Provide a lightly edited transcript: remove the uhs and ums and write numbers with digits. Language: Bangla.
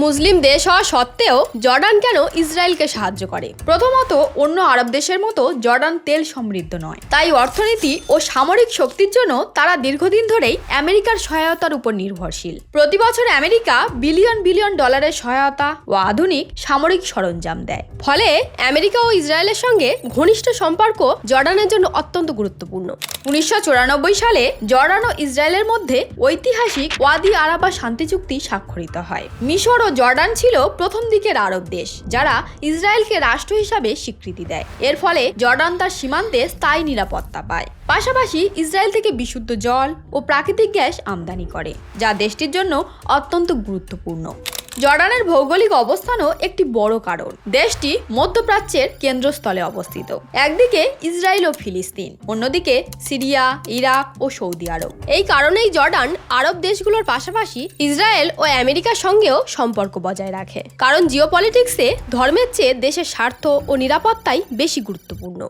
মুসলিম দেশ হওয়া সত্ত্বেও জর্ডান কেন ইসরায়েলকে সাহায্য করে? প্রথমত, অন্য আরব দেশের মতো জর্ডান তেল সমৃদ্ধ নয়, তাই অর্থনীতি ও সামরিক শক্তির জন্য তারা দীর্ঘদিন ধরেই আমেরিকার সহায়তার উপর নির্ভরশীল। প্রতি বছর আমেরিকা বিলিয়ন বিলিয়ন ডলারের সহায়তা ও আধুনিক সামরিক সরঞ্জাম দেয়। ফলে আমেরিকা ও ইসরায়েলের সঙ্গে ঘনিষ্ঠ সম্পর্ক জর্ডানের জন্য অত্যন্ত গুরুত্বপূর্ণ। 1994 সালে জর্ডান ও ইসরায়েলের মধ্যে ঐতিহাসিক ওয়াদি আরাবা শান্তি চুক্তি স্বাক্ষরিত হয়। মিশর ও জর্ডান ছিল প্রথম দিকের আরব দেশ যারা ইসরায়েলকে রাষ্ট্র হিসাবে স্বীকৃতি দেয়। এর ফলে জর্ডান তার সীমান্তে স্থায়ী নিরাপত্তা পায়। পাশাপাশি ইসরায়েল থেকে বিশুদ্ধ জল ও প্রাকৃতিক গ্যাস আমদানি করে, যা দেশটির জন্য অত্যন্ত গুরুত্বপূর্ণ। জর্ডানের ভৌগোলিক অবস্থানও একটি বড় কারণ। দেশটি মধ্যপ্রাচ্যের কেন্দ্রস্থলে অবস্থিত। একদিকে ইসরায়েল ও ফিলিস্তিন, অন্যদিকে সিরিয়া, ইরাক ও সৌদি আরব। এই কারণেই জর্ডান আরব দেশগুলোর পাশাপাশি ইসরায়েল ও আমেরিকার সঙ্গেও সম্পর্ক বজায় রাখে। কারণ জিওপলিটিক্সে ধর্মের চেয়ে দেশের স্বার্থ ও নিরাপত্তাই বেশি গুরুত্বপূর্ণ।